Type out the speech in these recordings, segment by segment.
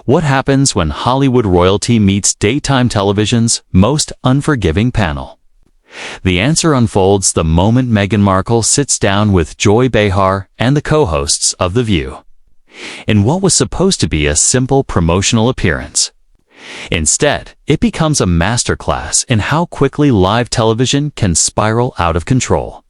What happens when Hollywood royalty meets daytime television's most unforgiving panel? The answer unfolds the moment Meghan Markle sits down with Joy Behar and the co-hosts of The View, in what was supposed to be a simple promotional appearance. Instead, it becomes a masterclass in how quickly live television can spiral out of control.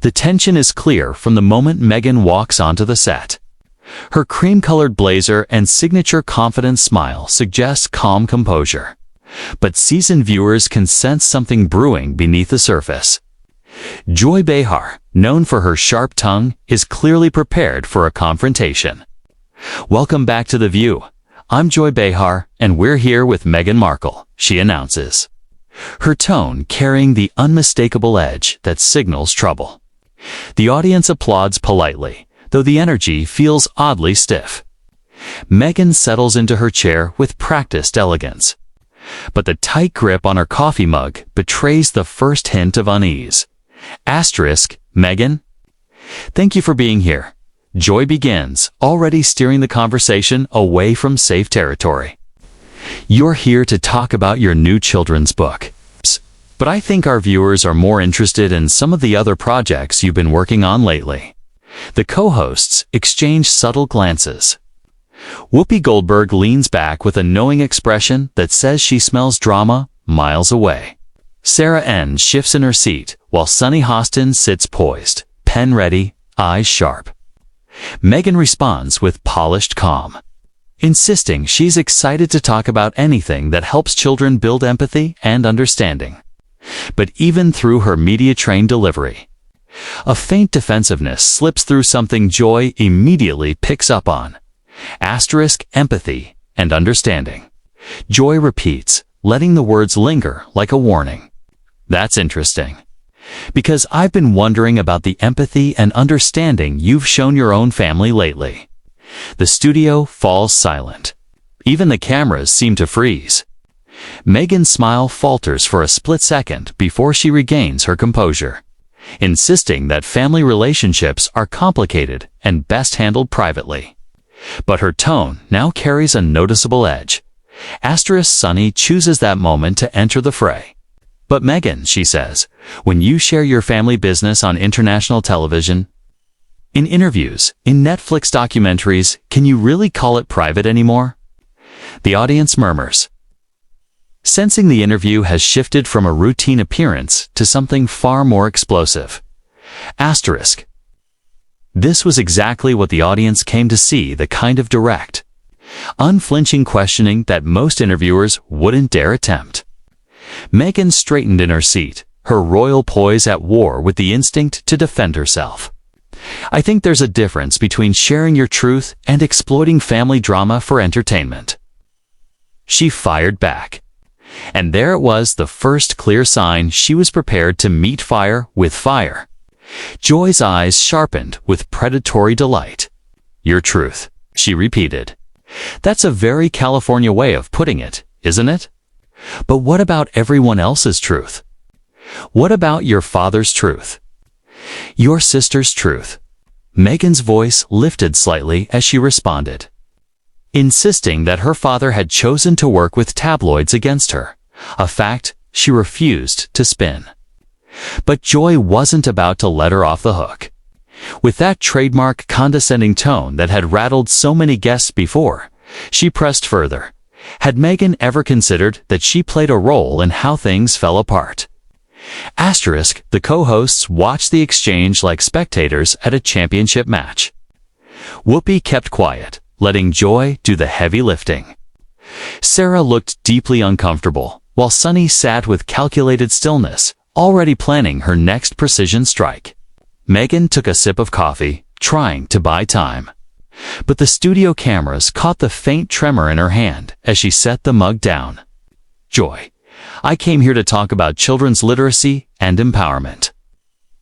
The tension is clear from the moment Meghan walks onto the set. Her cream-colored blazer and signature confident smile suggest calm composure. But seasoned viewers can sense something brewing beneath the surface. Joy Behar, known for her sharp tongue, is clearly prepared for a confrontation. "Welcome back to The View. I'm Joy Behar, and we're here with Meghan Markle," she announces, her tone carrying the unmistakable edge that signals trouble. The audience applauds politely, though the energy feels oddly stiff. Meghan settles into her chair with practiced elegance, but the tight grip on her coffee mug betrays the first hint of unease. Meghan? "Thank you for being here." Joy begins, already steering the conversation away from safe territory. "You're here to talk about your new children's book. But I think our viewers are more interested in some of the other projects you've been working on lately." The co-hosts exchange subtle glances. Whoopi Goldberg leans back with a knowing expression that says she smells drama miles away. Sarah N. shifts in her seat, while Sunny Hostin sits poised, pen ready, eyes sharp. Meghan responds with polished calm, insisting she's excited to talk about anything that helps children build empathy and understanding. But even through her media-trained delivery, a faint defensiveness slips through something Joy immediately picks up on. Empathy and understanding. Joy repeats, letting the words linger like a warning. "That's interesting, because I've been wondering about the empathy and understanding you've shown your own family lately." The studio falls silent. Even the cameras seem to freeze. Meghan's smile falters for a split second before she regains her composure, insisting that family relationships are complicated and best handled privately. But her tone now carries a noticeable edge. Sunny chooses that moment to enter the fray. "But Meghan," she says, "when you share your family business on international television, in interviews, in Netflix documentaries, can you really call it private anymore?" The audience murmurs, sensing the interview has shifted from a routine appearance to something far more explosive. This was exactly what the audience came to see, the kind of direct, unflinching questioning that most interviewers wouldn't dare attempt. Meghan straightened in her seat, her royal poise at war with the instinct to defend herself. "I think there's a difference between sharing your truth and exploiting family drama for entertainment," she fired back. And there it was, the first clear sign she was prepared to meet fire with fire. Joy's eyes sharpened with predatory delight. "Your truth," she repeated. "That's a very California way of putting it, isn't it? But what about everyone else's truth? What about your father's truth? Your sister's truth?" Meghan's voice lifted slightly as she responded, insisting that her father had chosen to work with tabloids against her, a fact she refused to spin. But Joy wasn't about to let her off the hook. With that trademark condescending tone that had rattled so many guests before, she pressed further. Had Meghan ever considered that she played a role in how things fell apart? The co-hosts watched the exchange like spectators at a championship match. Whoopi kept quiet, letting Joy do the heavy lifting. Sarah looked deeply uncomfortable, while Sunny sat with calculated stillness, already planning her next precision strike. Meghan took a sip of coffee, trying to buy time. But the studio cameras caught the faint tremor in her hand as she set the mug down. "Joy, I came here to talk about children's literacy and empowerment,"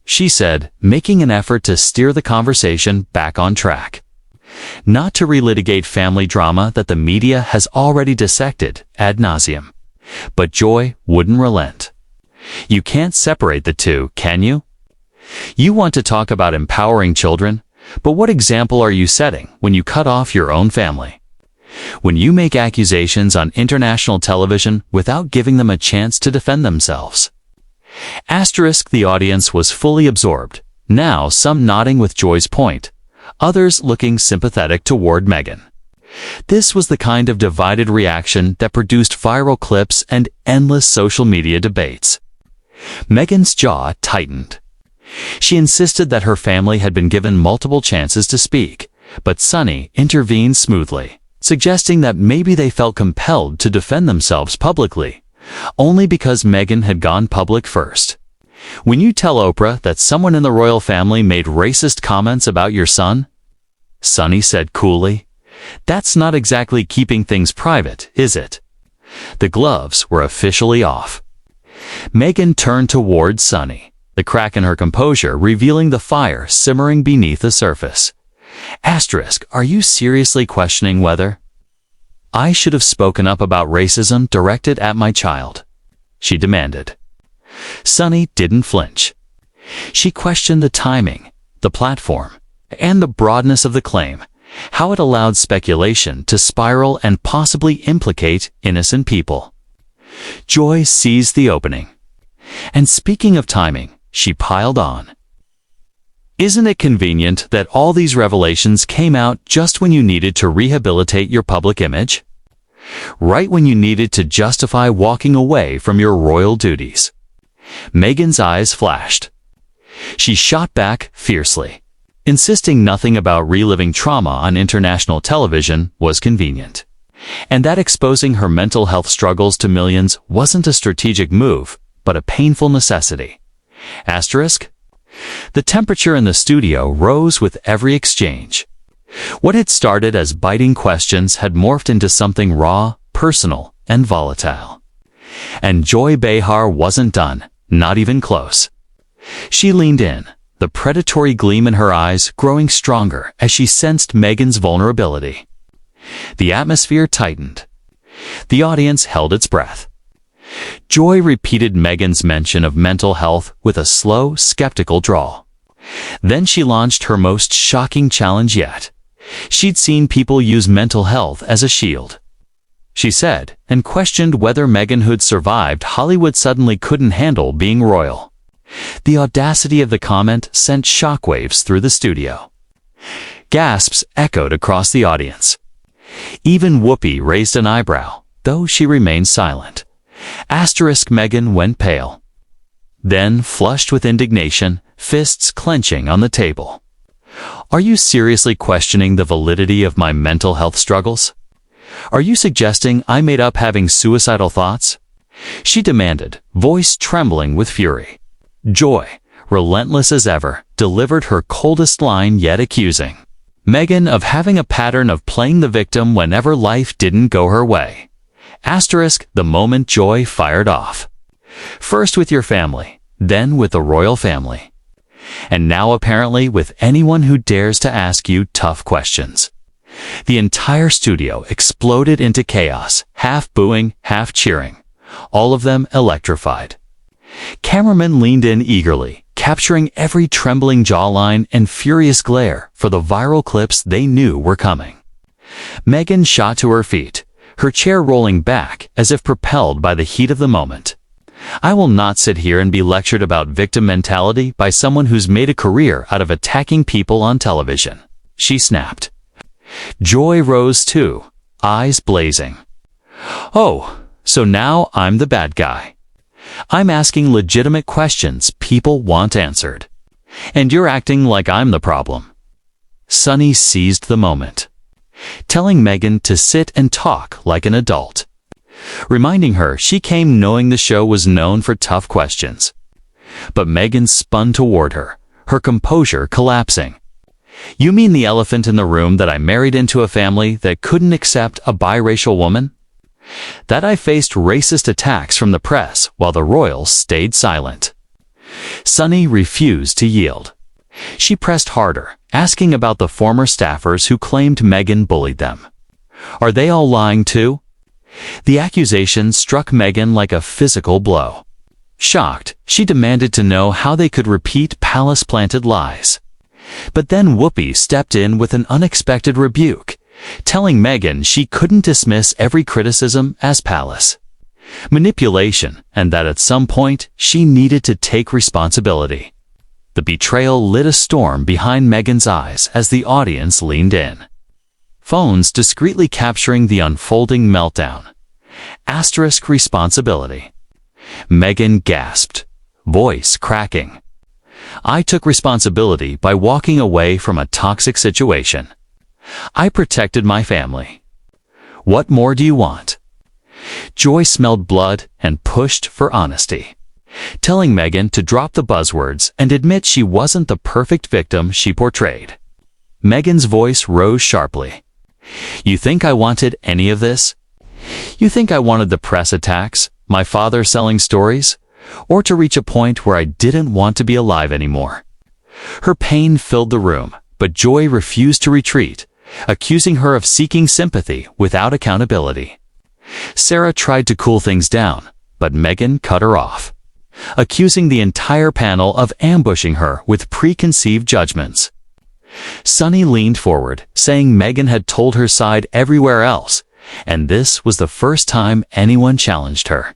she said, making an effort to steer the conversation back on track. Not to relitigate family drama that the media has already dissected ad nauseum. But Joy wouldn't relent. "You can't separate the two, can you? You want to talk about empowering children, but what example are you setting when you cut off your own family?" When you make accusations on international television without giving them a chance to defend themselves. Asterisk, the audience was fully absorbed, now some nodding with Joy's point, others looking sympathetic toward Meghan. This was the kind of divided reaction that produced viral clips and endless social media debates. Meghan's jaw tightened. She insisted that her family had been given multiple chances to speak, but Sunny intervened smoothly, suggesting that maybe they felt compelled to defend themselves publicly, only because Meghan had gone public first. When you tell Oprah that someone in the royal family made racist comments about your son, Sunny said coolly, that's not exactly keeping things private, is it? The gloves were officially off. Meghan turned toward Sunny, the crack in her composure revealing the fire simmering beneath the surface. Asterisk, are you seriously questioning whether I should have spoken up about racism directed at my child? She demanded. Sunny didn't flinch. She questioned the timing, the platform, and the broadness of the claim, how it allowed speculation to spiral and possibly implicate innocent people. Joy seized the opening. And speaking of timing, she piled on. Isn't it convenient that all these revelations came out just when you needed to rehabilitate your public image? Right when you needed to justify walking away from your royal duties. Meghan's eyes flashed. She shot back fiercely, insisting nothing about reliving trauma on international television was convenient, and that exposing her mental health struggles to millions wasn't a strategic move, but a painful necessity. Asterisk. The temperature in the studio rose with every exchange. What had started as biting questions had morphed into something raw, personal, and volatile. And Joy Behar wasn't done, not even close. She leaned in, the predatory gleam in her eyes growing stronger as she sensed Meghan's vulnerability. The atmosphere tightened. The audience held its breath. Joy repeated Meghan's mention of mental health with a slow, skeptical drawl. Then she launched her most shocking challenge yet. She'd seen people use mental health as a shield. She said, and questioned whether Meghan, who'd survived Hollywood, suddenly couldn't handle being royal. The audacity of the comment sent shockwaves through the studio. Gasps echoed across the audience. Even Whoopi raised an eyebrow, though she remained silent. Asterisk, Meghan went pale. Then, flushed with indignation, fists clenching on the table. Are you seriously questioning the validity of my mental health struggles? Are you suggesting I made up having suicidal thoughts? She demanded, voice trembling with fury. Joy, relentless as ever, delivered her coldest line yet accusing Meghan of having a pattern of playing the victim whenever life didn't go her way. Asterisk, the moment Joy fired off. First with your family, then with the royal family. And now apparently with anyone who dares to ask you tough questions. The entire studio exploded into chaos, half booing, half cheering, all of them electrified. Cameramen leaned in eagerly, capturing every trembling jawline and furious glare for the viral clips they knew were coming. Meghan shot to her feet, her chair rolling back as if propelled by the heat of the moment. I will not sit here and be lectured about victim mentality by someone who's made a career out of attacking people on television, she snapped. Joy rose too, eyes blazing. Oh, so now I'm the bad guy. I'm asking legitimate questions people want answered. And you're acting like I'm the problem. Sunny seized the moment, telling Meghan to sit and talk like an adult, reminding her she came knowing the show was known for tough questions. But Meghan spun toward her, her composure collapsing. You mean the elephant in the room that I married into a family that couldn't accept a biracial woman? That I faced racist attacks from the press while the royals stayed silent? Sunny refused to yield. She pressed harder, asking about the former staffers who claimed Meghan bullied them. Are they all lying too? The accusation struck Meghan like a physical blow. Shocked, she demanded to know how they could repeat palace-planted lies. But then Whoopi stepped in with an unexpected rebuke, telling Meghan she couldn't dismiss every criticism as palace manipulation, and that at some point she needed to take responsibility. The betrayal lit a storm behind Meghan's eyes as the audience leaned in. Phones discreetly capturing the unfolding meltdown. Asterisk responsibility. Meghan gasped, voice cracking. I took responsibility by walking away from a toxic situation. I protected my family. What more do you want? Joy smelled blood and pushed for honesty, telling Meghan to drop the buzzwords and admit she wasn't the perfect victim she portrayed. Meghan's voice rose sharply. You think I wanted any of this? You think I wanted the press attacks, my father selling stories, or to reach a point where I didn't want to be alive anymore? Her pain filled the room, but Joy refused to retreat, accusing her of seeking sympathy without accountability. Sarah tried to cool things down, but Meghan cut her off, accusing the entire panel of ambushing her with preconceived judgments. Sunny leaned forward, saying Meghan had told her side everywhere else, and this was the first time anyone challenged her.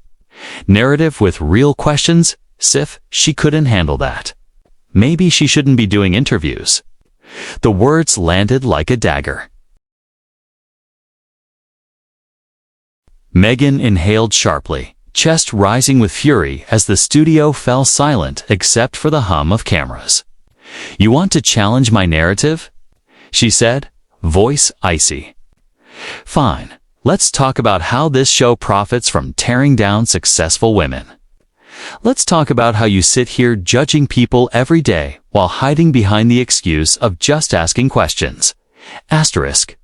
Narrative with real questions? Sif, she couldn't handle that. Maybe she shouldn't be doing interviews. The words landed like a dagger. Meghan inhaled sharply, chest rising with fury as the studio fell silent except for the hum of cameras. You want to challenge my narrative? She said, voice icy. Fine, let's talk about how this show profits from tearing down successful women. Let's talk about how you sit here judging people every day while hiding behind the excuse of just asking questions. Asterisk.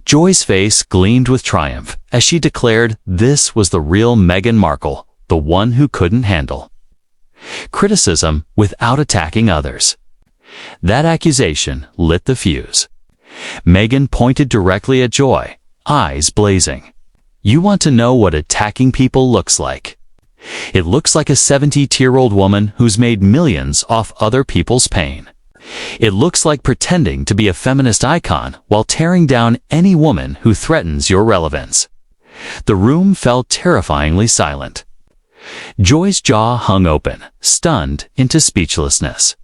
Joy's face gleamed with triumph as she declared this was the real Meghan Markle, the one who couldn't handle criticism without attacking others. That accusation lit the fuse. Meghan pointed directly at Joy, eyes blazing. You want to know what attacking people looks like? It looks like a 70-year-old woman who's made millions off other people's pain. It looks like pretending to be a feminist icon while tearing down any woman who threatens your relevance. The room fell terrifyingly silent. Joy's jaw hung open, stunned into speechlessness.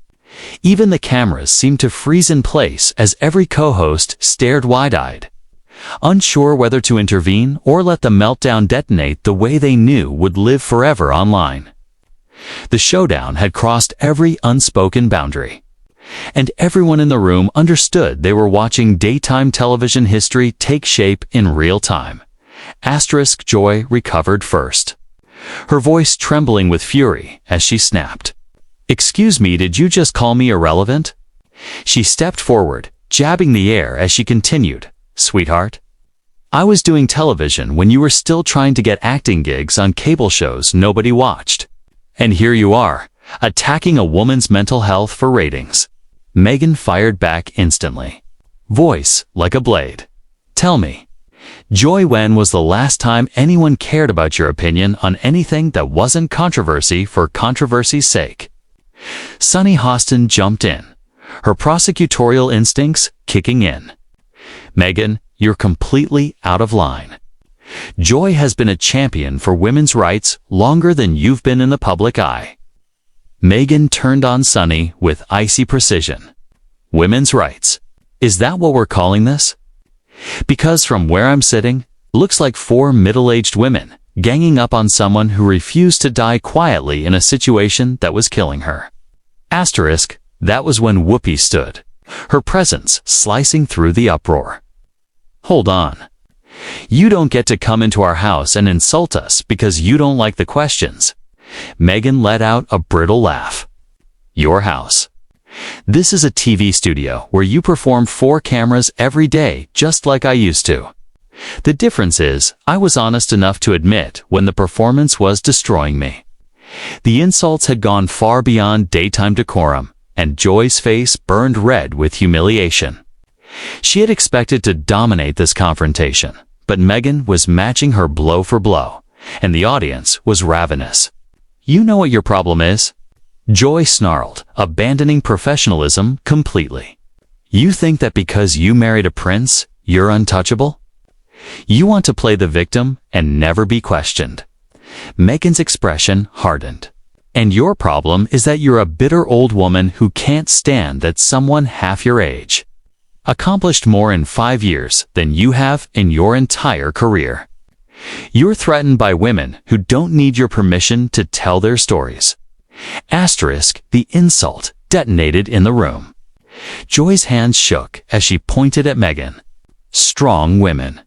Even the cameras seemed to freeze in place as every co-host stared wide-eyed, unsure whether to intervene or let the meltdown detonate the way they knew would live forever online. The showdown had crossed every unspoken boundary, and everyone in the room understood they were watching daytime television history take shape in real time. Asterisk. Joy recovered first, her voice trembling with fury as she snapped. Excuse me, did you just call me irrelevant? She stepped forward, jabbing the air as she continued. Sweetheart, I was doing television when you were still trying to get acting gigs on cable shows nobody watched. And here you are, attacking a woman's mental health for ratings. Meghan fired back instantly, voice like a blade. Tell me, Joy, when was the last time anyone cared about your opinion on anything that wasn't controversy for controversy's sake? Sunny Hostin jumped in, her prosecutorial instincts kicking in. Meghan, you're completely out of line. Joy has been a champion for women's rights longer than you've been in the public eye. Meghan turned on Sunny with icy precision. Women's rights. Is that what we're calling this? Because from where I'm sitting, looks like 4 middle-aged women ganging up on someone who refused to die quietly in a situation that was killing her. Asterisk. That was when Whoopi stood, her presence slicing through the uproar. Hold on. You don't get to come into our house and insult us because you don't like the questions. Meghan let out a brittle laugh. Your house. This is a TV studio where you perform 4 cameras every day just like I used to. The difference is, I was honest enough to admit when the performance was destroying me. The insults had gone far beyond daytime decorum, and Joy's face burned red with humiliation. She had expected to dominate this confrontation, but Meghan was matching her blow for blow, and the audience was ravenous. You know what your problem is? Joy snarled, abandoning professionalism completely. You think that because you married a prince, You're untouchable? You want to play the victim and never be questioned. Meghan's expression hardened. And your problem is that you're a bitter old woman who can't stand that someone half your age accomplished more in 5 years than you have in your entire career. You're threatened by women who don't need your permission to tell their stories. Asterisk, the insult detonated in the room. Joy's hands shook as she pointed at Meghan. Strong women.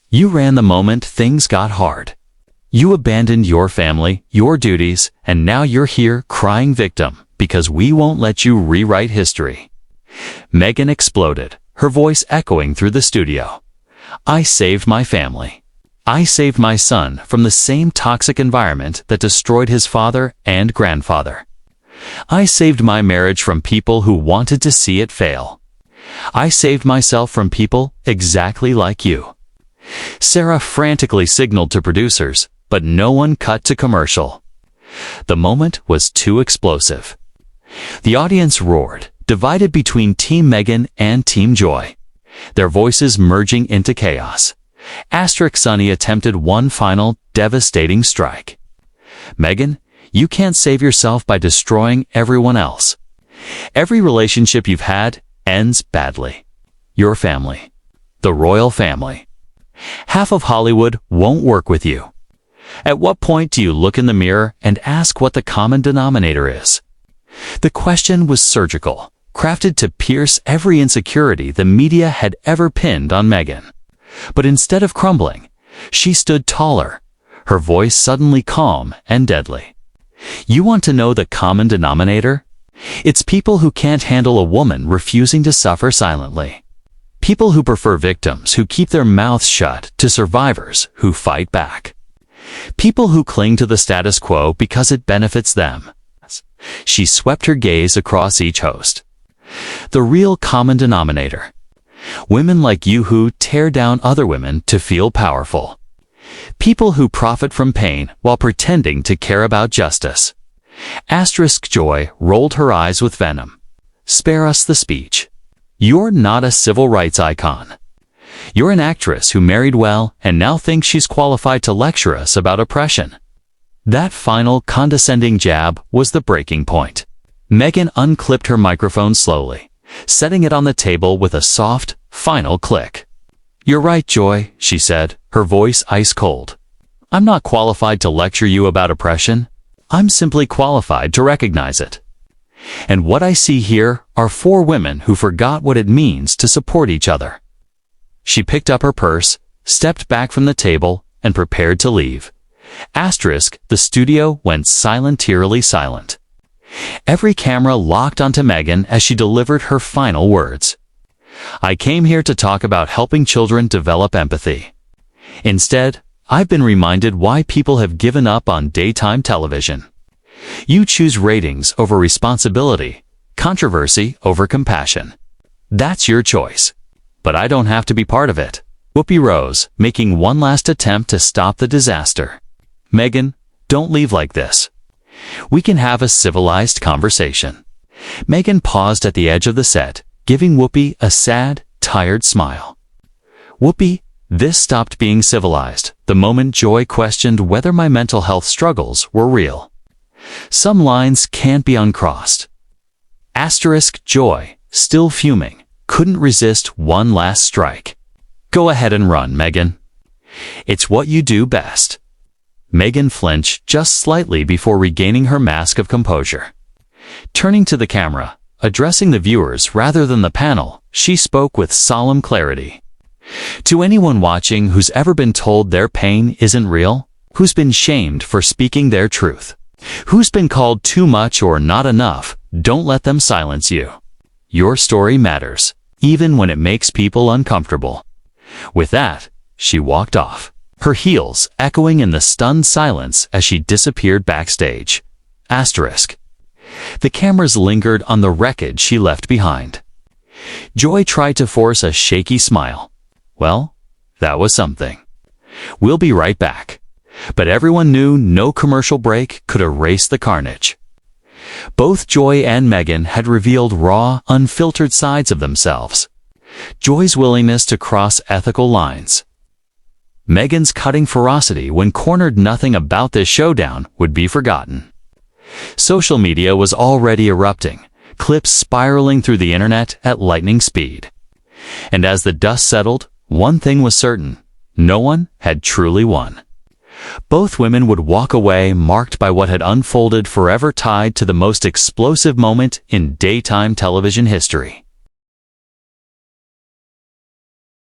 You ran the moment things got hard. You abandoned your family, your duties, and now you're here crying victim because we won't let you rewrite history. Meghan exploded, her voice echoing through the studio. I saved my family. I saved my son from the same toxic environment that destroyed his father and grandfather. I saved my marriage from people who wanted to see it fail. I saved myself from people exactly like you. Sarah frantically signaled to producers, but no one cut to commercial. The moment was too explosive. The audience roared, divided between Team Meghan and Team Joy, their voices merging into chaos. Asterisk Sonny attempted one final, devastating strike. Meghan, you can't save yourself by destroying everyone else. Every relationship you've had ends badly. Your family. The royal family. Half of Hollywood won't work with you. At what point do you look in the mirror and ask what the common denominator is? The question was surgical, crafted to pierce every insecurity the media had ever pinned on Meghan. But instead of crumbling, she stood taller, her voice suddenly calm and deadly. You want to know the common denominator? It's people who can't handle a woman refusing to suffer silently. People who prefer victims who keep their mouths shut to survivors who fight back. People who cling to the status quo because it benefits them. She swept her gaze across each host. The real common denominator. Women like you who tear down other women to feel powerful. People who profit from pain while pretending to care about justice. Asterisk Joy rolled her eyes with venom. Spare us the speech. You're not a civil rights icon. You're an actress who married well and now thinks she's qualified to lecture us about oppression. That final condescending jab was the breaking point. Meghan unclipped her microphone slowly, setting it on the table with a soft, final click. You're right, Joy, she said, her voice ice cold. I'm not qualified to lecture you about oppression. I'm simply qualified to recognize it. And what I see here are 4 women who forgot what it means to support each other. She picked up her purse, stepped back from the table, and prepared to leave. Asterisk, the studio went eerily silent. Every camera locked onto Meghan as she delivered her final words. I came here to talk about helping children develop empathy. Instead, I've been reminded why people have given up on daytime television. You choose ratings over responsibility, controversy over compassion. That's your choice. But I don't have to be part of it. Whoopi rose, making one last attempt to stop the disaster. Meghan, don't leave like this. We can have a civilized conversation. Meghan paused at the edge of the set, giving Whoopi a sad, tired smile. Whoopi, this stopped being civilized the moment Joy questioned whether my mental health struggles were real. Some lines can't be uncrossed. Asterisk Joy, still fuming, couldn't resist one last strike. Go ahead and run, Meghan. It's what you do best. Meghan flinched just slightly before regaining her mask of composure. Turning to the camera, addressing the viewers rather than the panel, she spoke with solemn clarity. To anyone watching who's ever been told their pain isn't real, who's been shamed for speaking their truth, who's been called too much or not enough, don't let them silence you. Your story matters, even when it makes people uncomfortable. With that, she walked off, her heels echoing in the stunned silence as she disappeared backstage. Asterisk. The cameras lingered on the wreckage she left behind. Joy tried to force a shaky smile. Well, that was something. We'll be right back. But everyone knew no commercial break could erase the carnage. Both Joy and Meghan had revealed raw, unfiltered sides of themselves. Joy's willingness to cross ethical lines. Meghan's cutting ferocity when cornered. Nothing about this showdown would be forgotten. Social media was already erupting, clips spiraling through the internet at lightning speed. And as the dust settled, one thing was certain: no one had truly won. Both women would walk away marked by what had unfolded, forever tied to the most explosive moment in daytime television history.